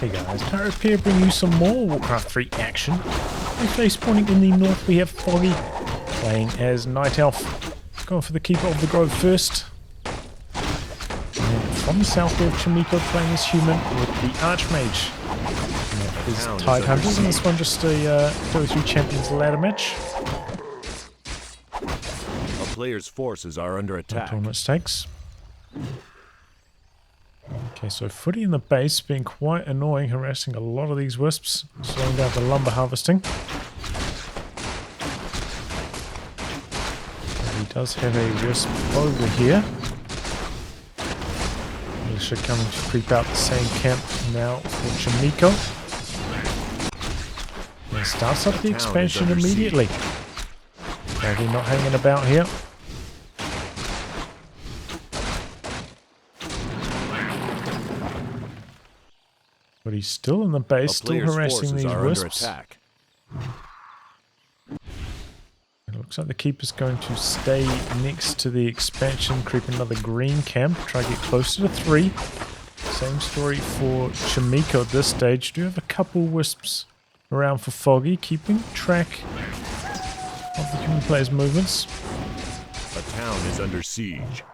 Hey guys, Tyrant here bringing you some more Warcraft 3 action. Briefly spawning in the north we have Foggy, playing as Night Elf. Going for the Keeper of the Grove first. And then from the south we have Chaemiko playing as human with the Archmage. And that is Tidehunters, and this one just a 33 Champions ladder match. A player's forces are under attack. Tournament stakes. Okay, so Footy in the base being quite annoying, harassing a lot of these wisps, slowing down the lumber harvesting. And he does have a wisp over here. Militia coming to creep out the same camp now for Chaemiko. And starts up the expansion immediately. Maybe not hanging about here. But he's still in the base, still harassing these wisps. It looks like the Keeper's going to stay next to the expansion, creep another green camp, try to get closer to 3. Same story for Chaemiko at this stage. Do have a couple wisps around for Foggy, keeping track of the human player's movements. A town is under siege.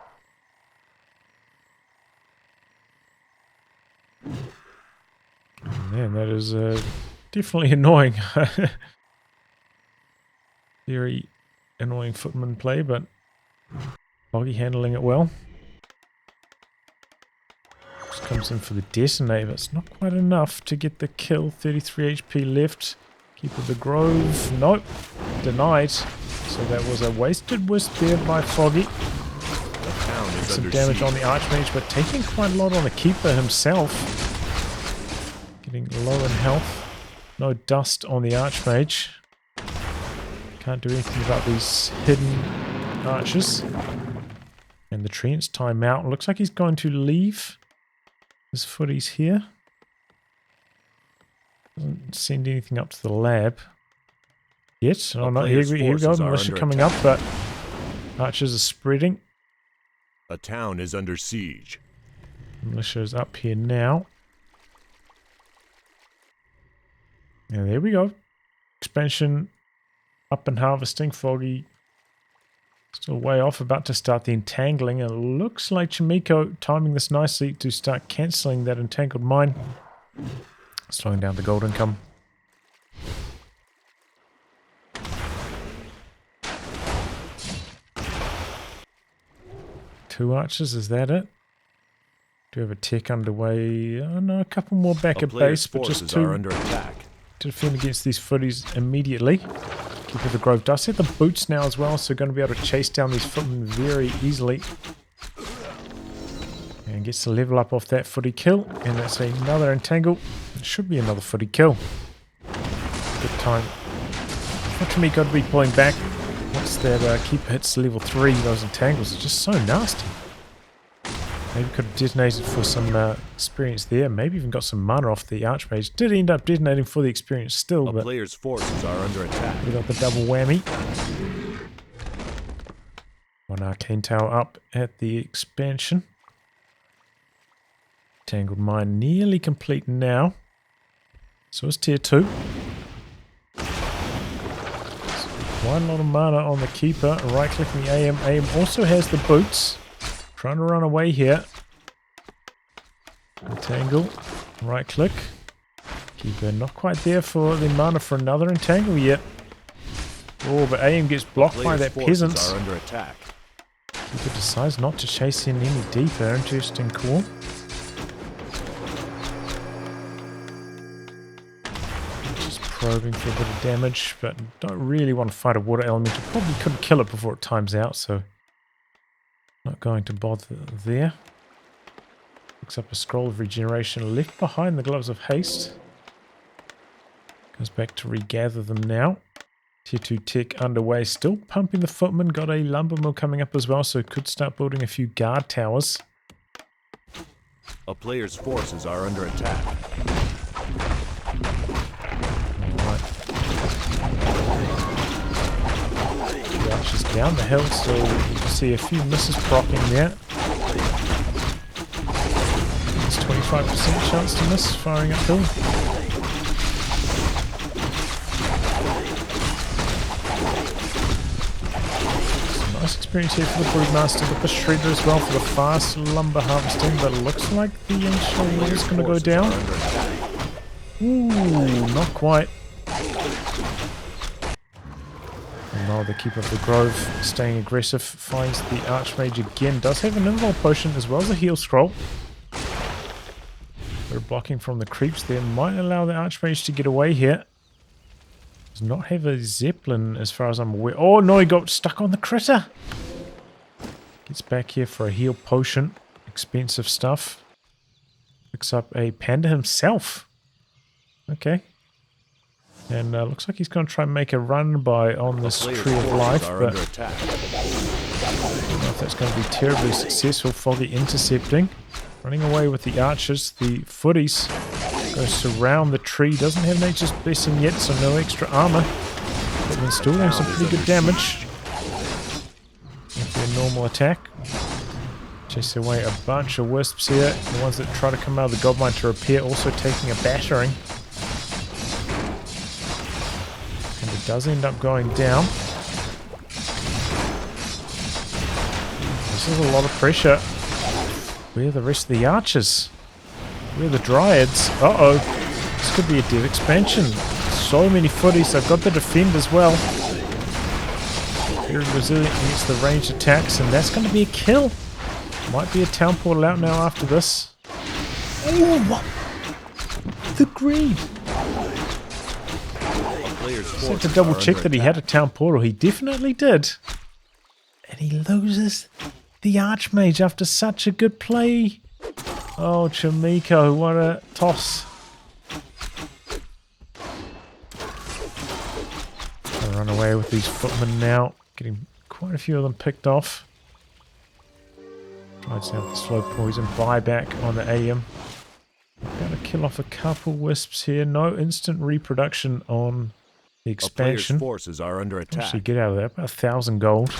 Man, that is definitely annoying. Very annoying footman play, but Foggy handling it well. Just comes in for the detonator, but it's not quite enough to get the kill. 33 HP left. Keep of the Grove. Nope. Denied. So that was a wasted wisp there by Foggy. Some damage on the Archmage, but taking quite a lot on the Keeper himself. Getting low in health. No dust on the Archmage. Can't do anything about these hidden archers. And the Treant's time out. Looks like he's going to leave. His Footy's here. Doesn't send anything up to the lab yet. Oh no, here we go. Militia coming up, but archers are spreading. A town is under siege. Militia is up here now. And there we go. Expansion up and harvesting. Foggy still way off, about to start the entangling. And it looks like Chaemiko timing this nicely to start cancelling that entangled mine. Slowing down the gold income. Two archers, is that it? Do we have a tech underway? Oh no, a couple more back at base, but just two. Under attack. To defend against these Footies immediately. Keep with the Grove does hit the boots now as well, so going to be able to chase down these footmen very easily. And gets to level up off that Footy kill, and that's another entangle. It should be another Footy kill. Good time for Chaemiko to be pulling back. Once that Keeper hits level 3, those entangles are just so nasty. Maybe could have detonated for some experience there. Maybe even got some mana off the Archmage. Did end up detonating for the experience still, but player's forces are under attack. We got the double whammy. One arcane tower up at the expansion. Tangled mine nearly complete now. So it's tier 2. Quite a lot of mana on the Keeper. Right clicking the AM. AM also has the boots. Trying to run away here. Entangle. Right click. Keeper not quite there for the mana for another entangle yet. Oh, but AM gets blocked by that peasant. Are under attack. Keeper decides not to chase in any deeper. Interesting call. Just probing for a bit of damage, but don't really want to fight a water elemental. Probably couldn't kill it before it times out, so not going to bother there. Picks up a scroll of regeneration left behind the gloves of haste. Goes back to regather them now. Tier 2 tech underway. Still pumping the footman. Got a lumber mill coming up as well, so could start building a few guard towers. A player's forces are under attack. Alright. The archers down the hill, so you can see a few misses proccing there. It's 25 25% chance to miss firing uphill. Some nice experience here for the Broodmaster with the Shredder as well for the fast lumber harvesting, but it looks like the Ancient Wall is going to go down. Ooh, not quite. No, the Keeper of the Grove, staying aggressive, finds the Archmage again. Does have an invul potion as well as a heal scroll. They're blocking from the creeps there. Might allow the Archmage to get away here. Does not have a Zeppelin as far as I'm aware. Oh no, he got stuck on the critter. Gets back here for a heal potion. Expensive stuff. Picks up a panda himself. Okay. And looks like he's going to try and make a run by on this Tree of Life, but I don't know if that's going to be terribly successful. Foggy intercepting. Running away with the archers. The footies go surround the tree. Doesn't have Nature's Blessing yet, so no extra armor. But then still doing some pretty good damage. With their normal attack. Chase away a bunch of wisps here. The ones that try to come out of the Godmine to repair also taking a battering. And it does end up going down. This is a lot of pressure. Where are the rest of the archers? Where are the dryads? Uh-oh. This could be a dead expansion. So many footies. They've got the defend as well. Very resilient against the ranged attacks, and that's going to be a kill. Might be a town portal out now after this. Oh, what? The greed. Just had to double check that he had a town portal. He definitely did. And he loses the Archmage after such a good play. Oh, Chaemiko, what a toss. I'll run away with these footmen now. Getting quite a few of them picked off. Tries out the slow poison buyback on the AM. Got to kill off a couple wisps here. No instant reproduction on the expansion. A player's forces are under attack. Actually, get out of there. About 1,000 gold.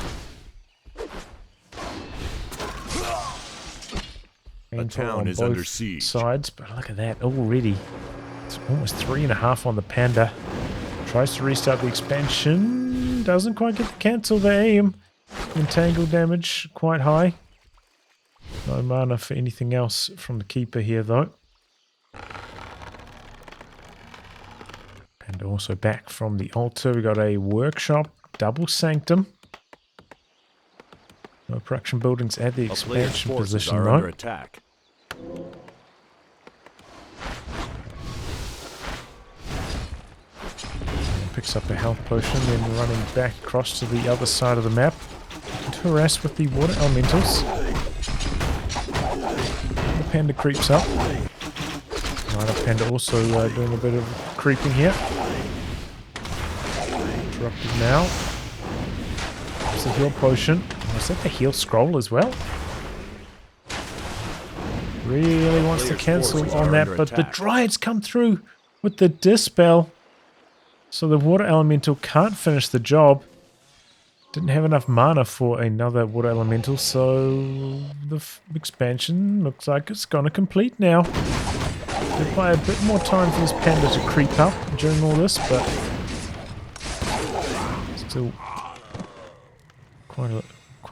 A town is under siege. Sides, but look at that already. It's almost 3.5 on the panda. Tries to restart the expansion. Doesn't quite get the cancel the aim. Entangle damage quite high. No mana for anything else from the keeper here though. And also back from the altar, we got a workshop, double sanctum. No production buildings at the expansion position though. Under attack. Picks up a health potion, then running back across to the other side of the map to harass with the water elementals. The panda creeps up. Right, panda also doing a bit of creeping here. Interrupted now. It's a heal potion. Is that the heal scroll as well? Really wants to cancel on that, but the dryads come through with the dispel. So the water elemental can't finish the job. Didn't have enough mana for another water elemental, so the expansion looks like it's going to complete now. Did buy a bit more time for this panda to creep up during all this, but still quite a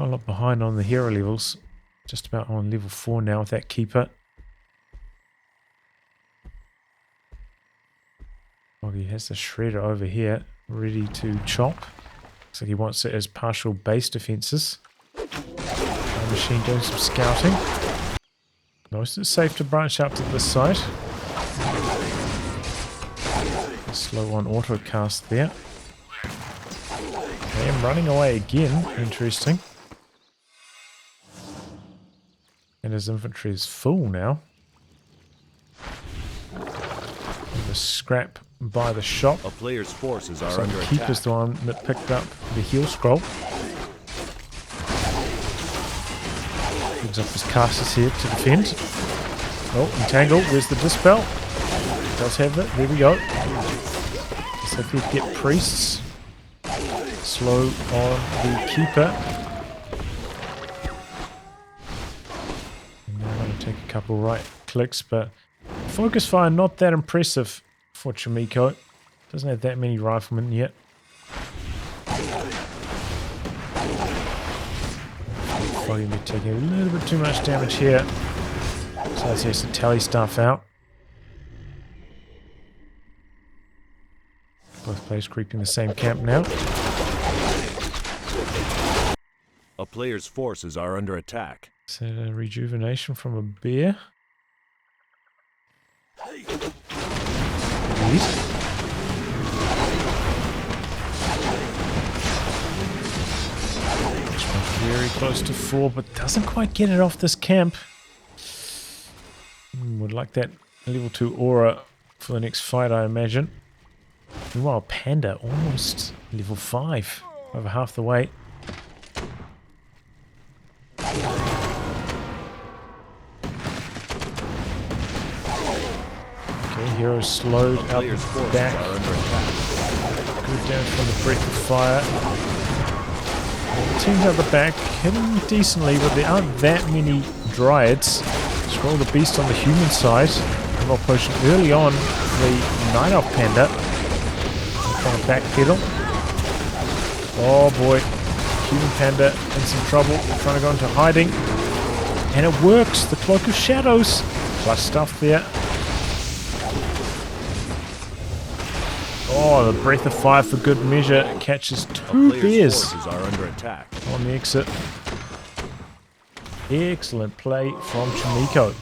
lot behind on the hero levels. Just about on level 4 now with that keeper. Foggy has the shredder over here, ready to chop. Looks like he wants it as partial base defenses. Machine doing some scouting. Most it's safe to branch out to this side. Slow on auto cast there. I am running away again. Interesting. And his inventory is full now. And the scrap by the shop. A player's forces are So under the keeper's attack. the one that picked up the heal scroll. Brings up his casters here to defend. Oh, entangle. Where's the dispel? Does have it. There we go. So if we get priests. Slow on the keeper. And now I'm going to take a couple right clicks, but focus fire not that impressive for Chaemiko. Doesn't have that many riflemen yet. Foggy be taking a little bit too much damage here, so he has to tally stuff out. Both players creeping the same camp now. A player's forces are under attack. Is that a rejuvenation from a bear? Indeed. Very close to 4, but doesn't quite get it off this camp. Would like that level 2 aura for the next fight, I imagine. Meanwhile, Panda almost level 5, over half the way. Okay, Hero slowed out the back. Good damage from the breath of fire. Teams out the back, hitting decently, but there aren't that many Dryads. Scroll the Beast on the human side. Roll potion early on, the Night Elf Panda. Trying to backpedal. Oh boy, human Panda in some trouble, trying to go into hiding. And it works, the Cloak of Shadows. Clutch stuff there. Oh, the Breath of Fire for good measure catches 2 bears Are under attack. on the exit. Excellent play from Chaemiko.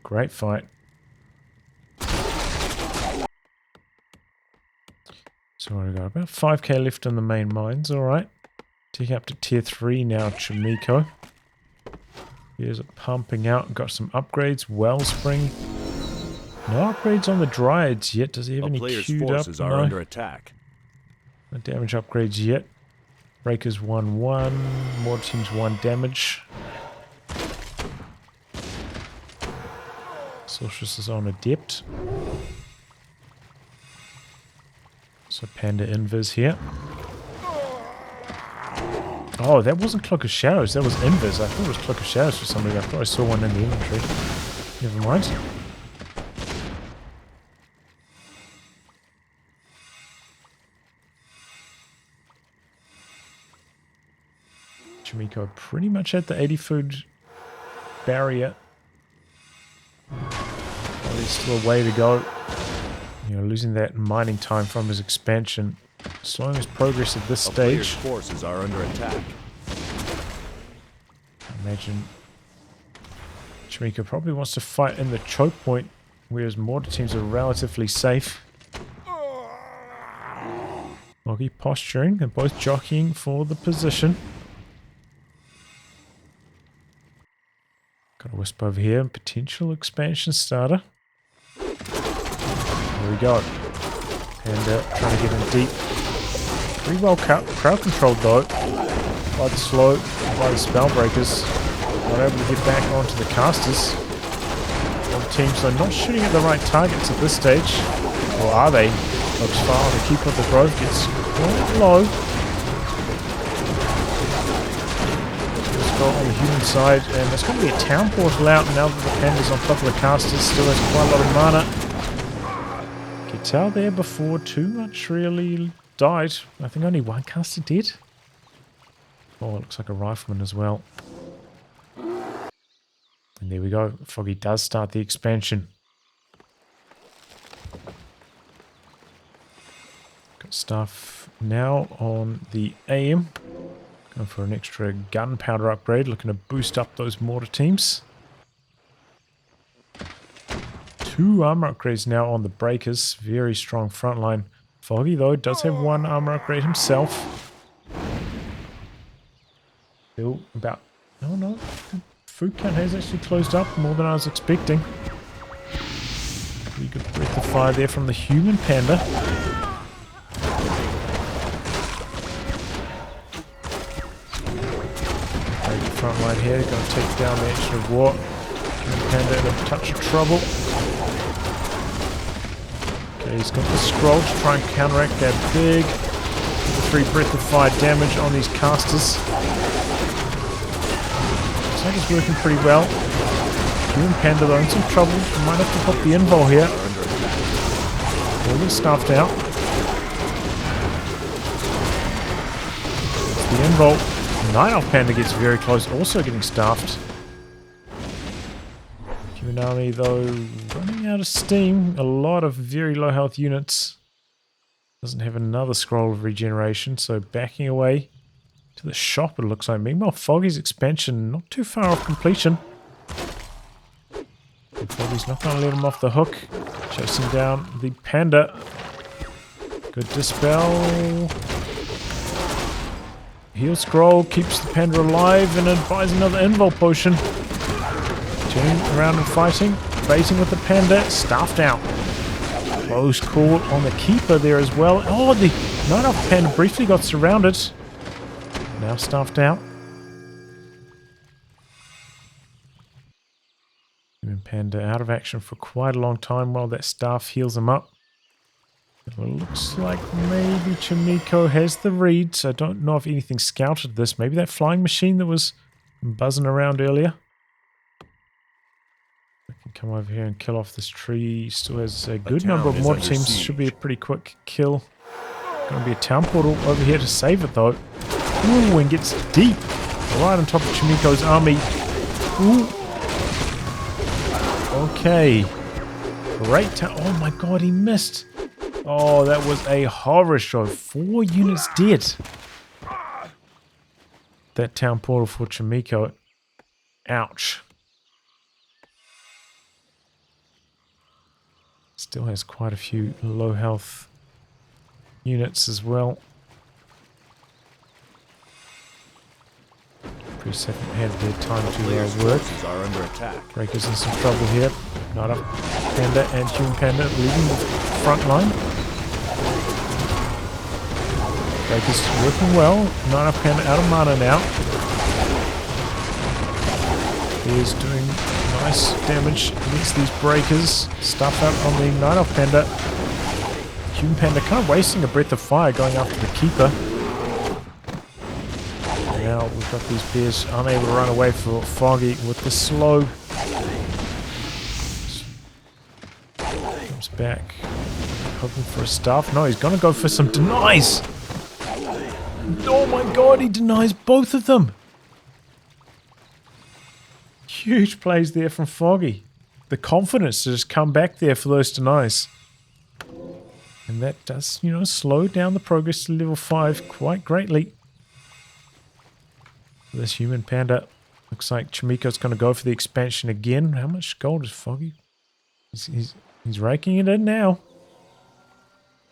Great fight. So what do we got? About 5k left in the main mines, alright. Taking up to tier 3 now, Chaemiko. Here's it pumping out. Got some upgrades. Wellspring. No upgrades on the Dryads yet. Does he have any queued up? Forces are under attack. No damage upgrades yet. Breakers 1-1. More teams 1 damage. Sorceress is on Adept. So Panda Invis here. Oh, that wasn't Cloak of Shadows. That was Invis. I thought it was Cloak of Shadows for some reason. I thought I saw one in the inventory. Never mind. Chaemiko pretty much at the 80 food barrier. Well, there's still a way to go. You know, losing that mining time from his expansion, slowing his progress at this stage. Forces are under attack. I imagine Chaemiko probably wants to fight in the choke point, whereas mortar teams are relatively safe. Foggy posturing, they're both jockeying for the position. Got a wisp over here, potential expansion starter. There we go. And trying to get in deep. Pretty well crowd controlled though. By the slow, by the spellbreakers. Not able to get back onto the casters. All the teams are not shooting at the right targets at this stage. Or are they? Looks far. The keep of the grove gets quite low. Let's go on the human side. And there's going to be a town portal out now that the panda's on top of the casters. Still has quite a lot of mana. Out there before too much really died. I think only one caster did. Oh, it looks like a rifleman as well. And there we go. Foggy does start the expansion. Got stuff now on the AM. Going for an extra gunpowder upgrade. Looking to boost up those mortar teams. 2 armor upgrades now on the breakers. Very strong frontline. Foggy, though, does have 1 armor upgrade himself. Still about... Oh, no. The food count has actually closed up more than I was expecting. Pretty good breath of fire there from the human panda. Great frontline here. Going to take down the extra war. Human panda in a touch of trouble. Okay, he's got the scroll to try and counteract that big 3 breath of fire damage on these casters. Looks like it's working pretty well. Human Panda though in some trouble. We might have to pop the invul here. All get stuffed out. It's the invul. Night Elf Panda gets very close, also getting staffed. Human army though running out of steam. A lot of very low health units. Doesn't have another scroll of regeneration, so backing away to the shop it looks like. Meanwhile, Foggy's expansion not too far off completion. And Foggy's not going to let him off the hook. Chasing down the panda. Good dispel. Heal scroll keeps the panda alive and it buys another invul potion. Turning around and fighting. Baiting with the panda. Staffed out. Close call on the keeper there as well. Oh, the Night Elf Panda briefly got surrounded. Now staffed out. Human Panda out of action for quite a long time while that staff heals him up. It looks like maybe Chaemiko has the read, so I don't know if anything scouted this. Maybe that flying machine that was buzzing around earlier. I can come over here and kill off this tree. Still has a good number of mortar teams. Siege. Should be a pretty quick kill. Going to be a town portal over here to save it though. Ooh, and gets deep. Right on top of Chaemiko's army. Ooh. Okay. Great town. Oh my god, he missed. Oh, that was a horror show. 4 units dead. That town portal for Chaemiko. Ouch. Still has quite a few low health units as well. Priests haven't had their time to work. Are under attack. Breaker's in some trouble here. Night Elf Panda and Human Panda leading the front line. Breaker's working well. Night Elf Panda out of mana now. He is doing nice damage against these breakers. Stuff up on the Night Elf Panda. Human Panda kind of wasting a breath of fire going after the keeper. And now we've got these bears unable to run away for Foggy with the slow. Comes back. Hoping for a staff. No, he's going to go for some denies. Oh my god, he denies both of them. Huge plays there from Foggy. The confidence to just come back there for those denies. And that does, you know, slow down the progress to level 5 quite greatly. This Human Panda looks like Chaemiko's going to go for the expansion again. How much gold is Foggy? He's raking it in now.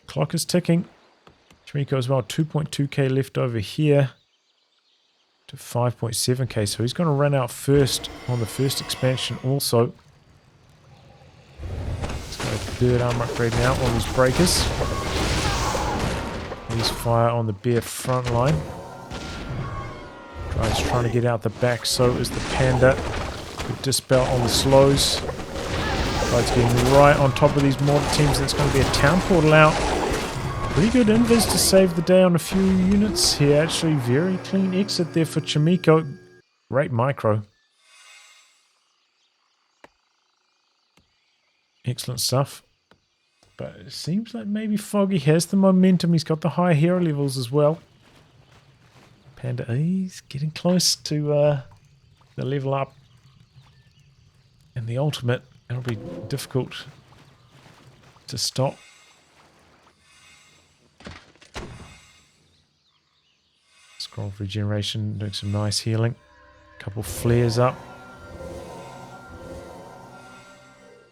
Clock is ticking. Chaemiko as well, 2.2k left over here. To 5.7k, so he's going to run out first on the first expansion also. Let's go third armor upgrade now on these breakers. He's fire on the bear front line. Guy's trying to get out the back, so is the panda. Good dispel on the slows. Guy's getting right on top of these mortar teams. That's going to be a town portal out. Pretty good invis to save the day on a few units here. Actually, very clean exit there for Chaemiko. Great micro. Excellent stuff. But it seems like maybe Foggy has the momentum. He's got the high hero levels as well. Panda, he's getting close to the level up. And the ultimate, it'll be difficult to stop. Scroll of regeneration, doing some nice healing. Couple flares up.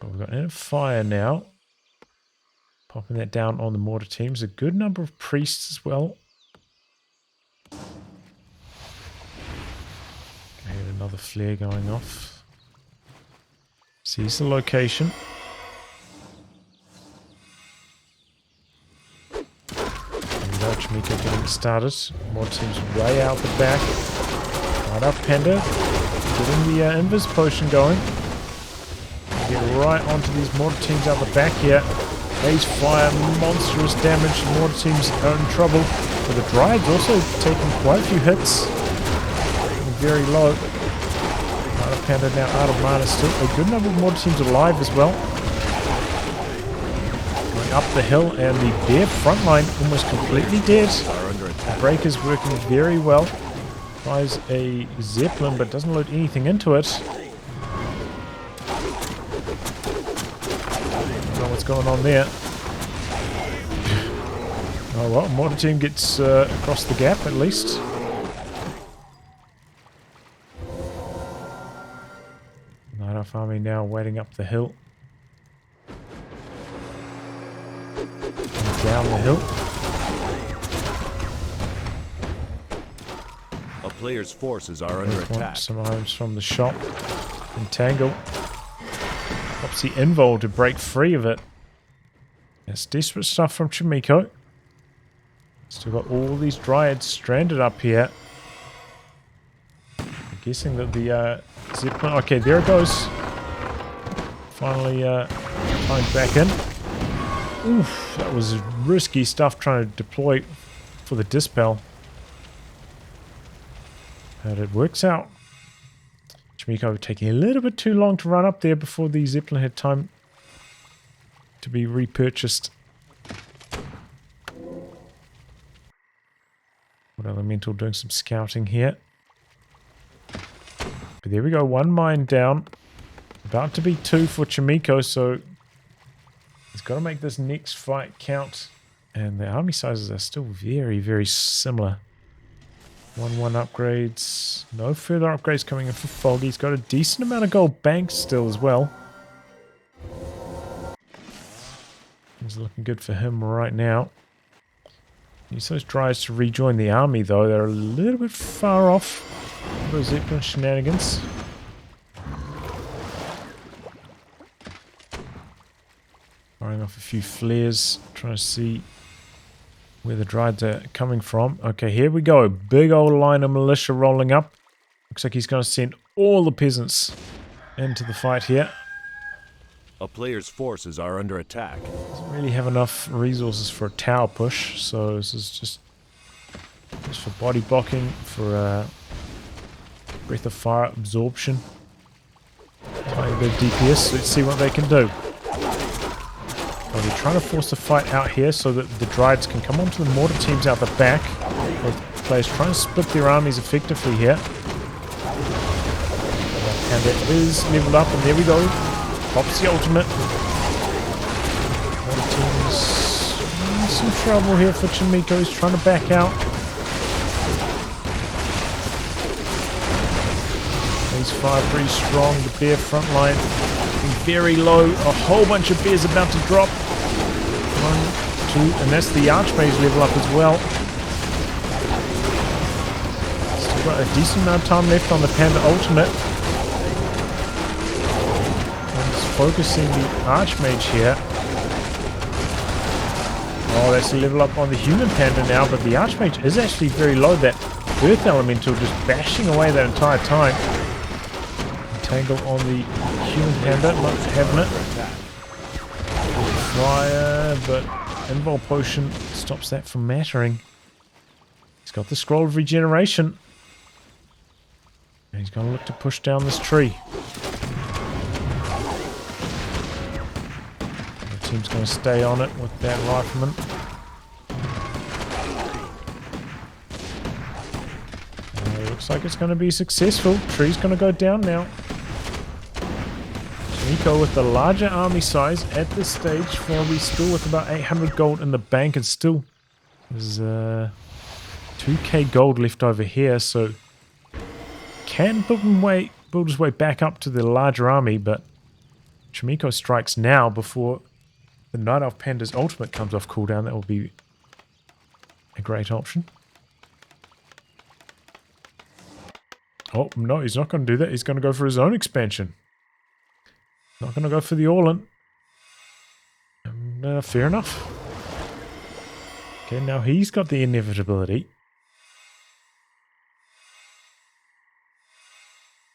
Oh, we've got a fire now. Popping that down on the mortar teams. A good number of priests as well. Okay, another flare going off. Sees the location. Chaemiko getting started. More teams way out the back. Right up Panda. Getting the invis potion going. Get right onto these mortar teams out the back here. Haze fire, monstrous damage. Mortar teams are in trouble. But the Dryad's also taking quite a few hits. Very low. Night Panda now out of mana. Still a good number of mortar teams alive as well. Going up the hill, and the bear front line almost completely dead. The Breaker's working very well. Tries a Zeppelin, but doesn't load anything into it. What's going on there? Oh well, mortar team gets across the gap at least. Night Elf army now waiting up the hill. And down the hill. A player's forces are under attack. Some items from the shop. Entangle. Helps the Invol to break free of it. It's desperate stuff from Chaemiko. Still got all these Dryads stranded up here. I'm guessing that the Zeppelin... Okay, there it goes. Finally timed back in. Oof, that was risky stuff trying to deploy for the Dispel. But it works out. Chaemiko taking a little bit too long to run up there before the Zeppelin had time to be repurchased. What Elemental doing some scouting here. But there we go, one mine down. About to be two for Chaemiko, so he's got to make this next fight count. And the army sizes are still very, very similar. 1-1 upgrades. No further upgrades coming in for Foggy. He's got a decent amount of gold banked still as well. Things are looking good for him right now. Use those Dryads to rejoin the army though. They're a little bit far off those Zeppelin shenanigans. Firing off a few flares. Trying to see where the Dryads are coming from. Okay, here we go. Big old line of militia rolling up. Looks like he's going to send all the peasants into the fight here. A player's forces are under attack. Doesn't really have enough resources for a tower push, so this is just for body blocking, for breath of fire absorption. Tiny bit of DPS. Let's see what they can do. Well, they're trying to force the fight out here so that the Dryads can come onto the mortar teams out the back. Both players trying to split their armies effectively here. And it is leveled up, and there we go. Pops the ultimate. Mortar teams in some trouble here for Chaemiko. He's trying to back out. He's fire pretty strong. The bear front line very low. A whole bunch of bears about to drop. 1, 2, and that's the Archmage level up as well. Still got a decent amount of time left on the Panda ultimate. And it's focusing the Archmage here. Oh, that's a level up on the human Panda now, but the Archmage is actually very low. That Earth Elemental just bashing away that entire time. Tangle on the human Panda, not having it. Fire, but Invol Potion stops that from mattering. He's got the Scroll of Regeneration. And he's going to look to push down this tree. The team's going to stay on it with that Rifleman. Looks like it's going to be successful. Tree's going to go down now. Chaemiko with the larger army size at this stage. Foggy still with about 800 gold in the bank, and still there's 2k gold left over here, so can build his way back up to the larger army, but Chaemiko strikes now before the Night Elf Panda's ultimate comes off cooldown. That will be a great option. Oh, no, he's not going to do that. He's going to go for his own expansion. Not going to go for the all-in. Fair enough. Okay, now he's got the inevitability.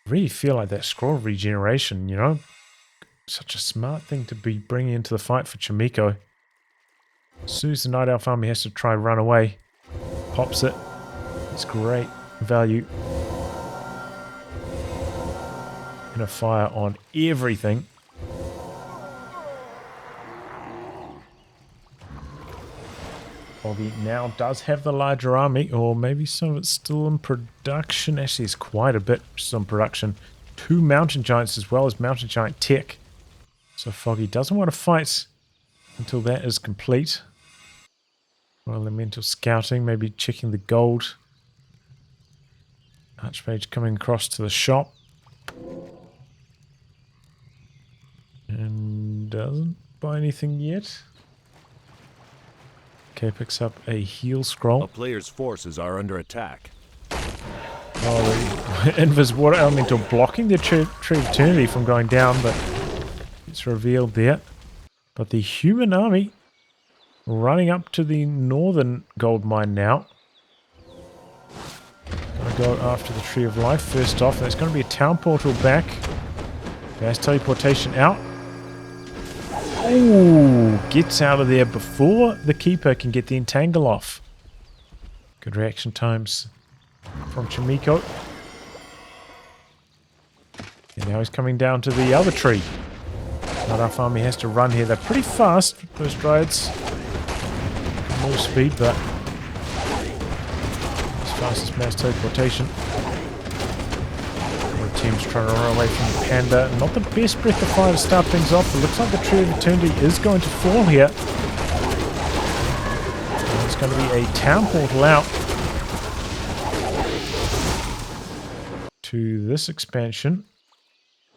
I really feel like that scroll regeneration, you know? Such a smart thing to be bringing into the fight for Chaemiko. As soon as the Night Elf army has to try and run away, pops it. It's great value. Gonna fire on everything. Foggy now does have the larger army, or maybe some of it's still in production. Actually, it's quite a bit still in production. 2 mountain giants as well as mountain giant tech. So Foggy doesn't want to fight until that is complete. Well, elemental scouting, maybe checking the gold. Archmage coming across to the shop. And doesn't buy anything yet. Okay, picks up a heal scroll. A player's forces are under attack. Oh, Invis Water Elemental blocking the Tree of Eternity from going down, but it's revealed there. But the human army running up to the northern gold mine now. Gonna go after the Tree of Life first off. There's going to be a town portal back. Mass teleportation out. Ooh, gets out of there before the Keeper can get the entangle off. Good reaction times from Chaemiko. And now he's coming down to the other tree. Not our army has to run here. They're pretty fast, those Dryads. More speed, but as fast as mass teleportation. The team's trying to run away from the Panda. Not the best breath of fire to start things off. It looks like the Tree of Eternity is going to fall here. And it's going to be a town portal out to this expansion.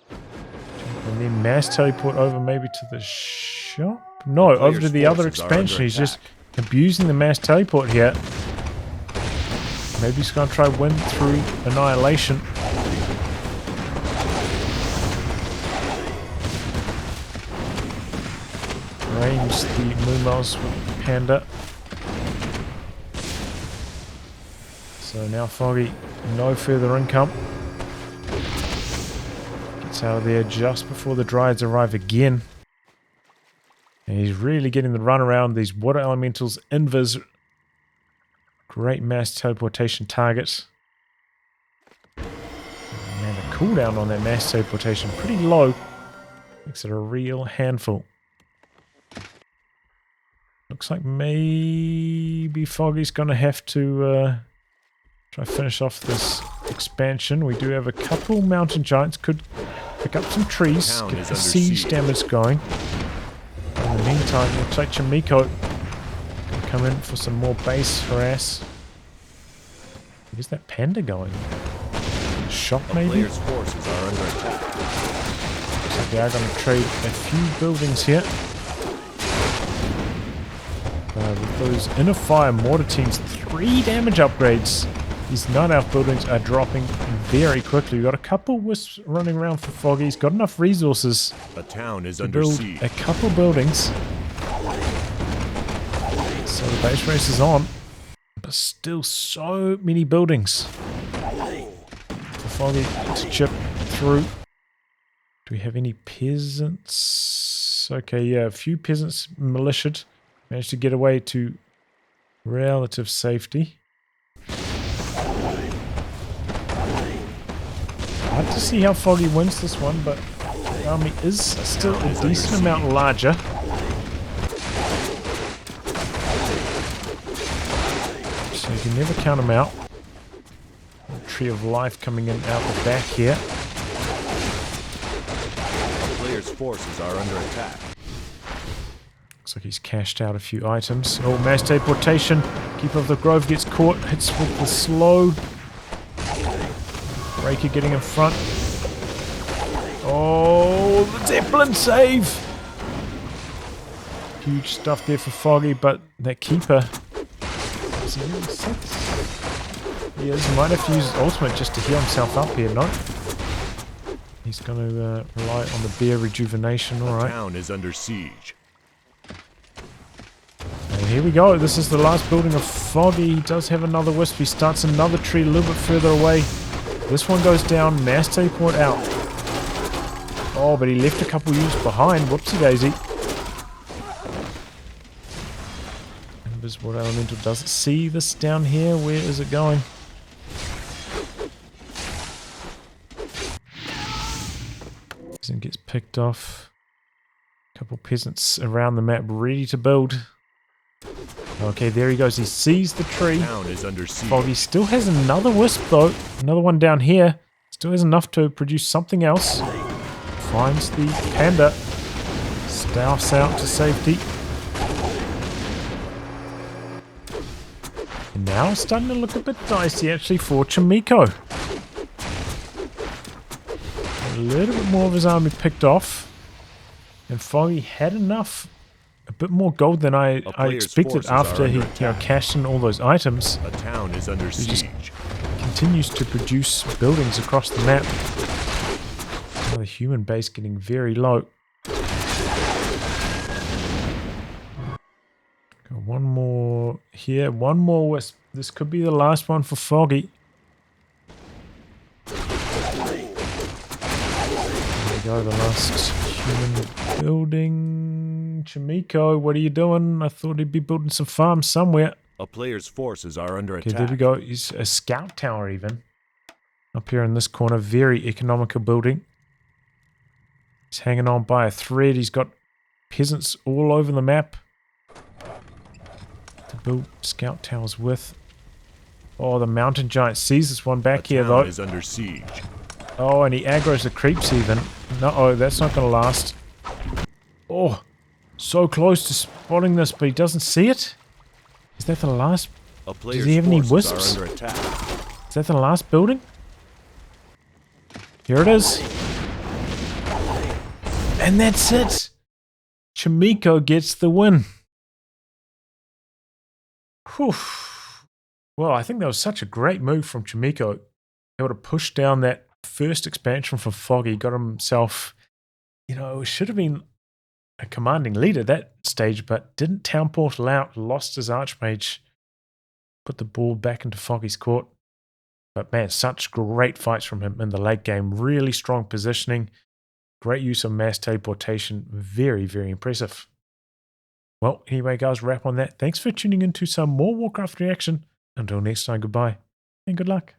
And then mass teleport over maybe to the shop? No, over to the other expansion. He's just abusing the mass teleport here. Maybe he's going to try win through annihilation. Range the Moomos with the Panda. So now Foggy, no further income. Gets out of there just before the Dryads arrive again. And he's really getting the run around these water elementals. Invis. Great mass teleportation target. Man, the cooldown on that mass teleportation pretty low. Makes it a real handful. Looks like maybe Foggy's going to have to try finish off this expansion. We do have a couple mountain giants. Could pick up some trees, get the siege damage going. In the meantime, looks like Chaemiko can come in for some more base harass. Where's that Panda going? Shop maybe? Players' forces are under attack. Looks like they are going to trade a few buildings here. With those inner fire mortar teams, 3 damage upgrades. These Night Elf buildings are dropping very quickly. We've got a couple wisps running around for Foggy. He's got enough resources a town is to under build siege. a couple buildings. So the base race is on. But still so many buildings for Foggy to chip through. Do we have any peasants? Okay, yeah, a few peasants militiaed. Managed to get away to relative safety. Hard to see how Foggy wins this one, but the army is still a decent amount larger. So you can never count them out. The Tree of Life coming in out the back here. A player's forces are under attack. Looks like he's cashed out a few items. Oh, mass teleportation. Keeper of the Grove gets caught. Hits with the slow. Breaker getting in front. Oh, the Zeppelin save! Huge stuff there for Foggy, but that Keeper... Is he level 6? He is. He might have to use his ultimate just to heal himself up here, no? He's going to rely on the bear rejuvenation, alright. The town is under siege. And here we go. This is the last building of Foggy. He does have another wisp. He starts another tree a little bit further away. This one goes down. Mass teleport out. Oh, but he left a couple units behind. Whoopsie daisy. Invisible Elemental doesn't see this down here. Where is it going? Peasant gets picked off. Couple peasants around the map ready to build. Okay, there he goes. He sees the tree. Town is under siege. Foggy still has another wisp though. Another one down here. Still has enough to produce something else. Finds the panda. Staffs out to safety. And now it's starting to look a bit dicey actually for Chaemiko. A little bit more of his army picked off. And Foggy had enough, a bit more gold than I expected after he cashed in all those items. A town is under siege. Continues to produce buildings across the map. Now the human base getting very low. Got one more here, one more wisp. This could be the last one for Foggy. There we go, the last human building. Chaemiko, what are you doing? I thought he'd be building some farms somewhere. A player's forces are under attack. Okay, there we go. He's a scout tower even. Up here in this corner, very economical building. He's hanging on by a thread. He's got peasants all over the map to build scout towers with. Oh, the mountain giant sees this one back here though. Is under siege. Oh, and he aggroes the creeps even. No, that's not going to last. Oh, so close to spotting this, but he doesn't see it. Is that the last? Does he have any wisps? Is that the last building? Here it is. And that's it. Chaemiko gets the win. Whew. Well, I think that was such a great move from Chaemiko. Able to push down that first expansion from Foggy. Got himself, should have been a commanding leader at that stage, but didn't town portal out, lost his archmage, put the ball back into Foggy's court. But man, such great fights from him in the late game. Really strong positioning, great use of mass teleportation. Very, very impressive. Well, anyway, guys, wrap on that. Thanks for tuning in to some more Warcraft reaction. Until next time, goodbye and good luck.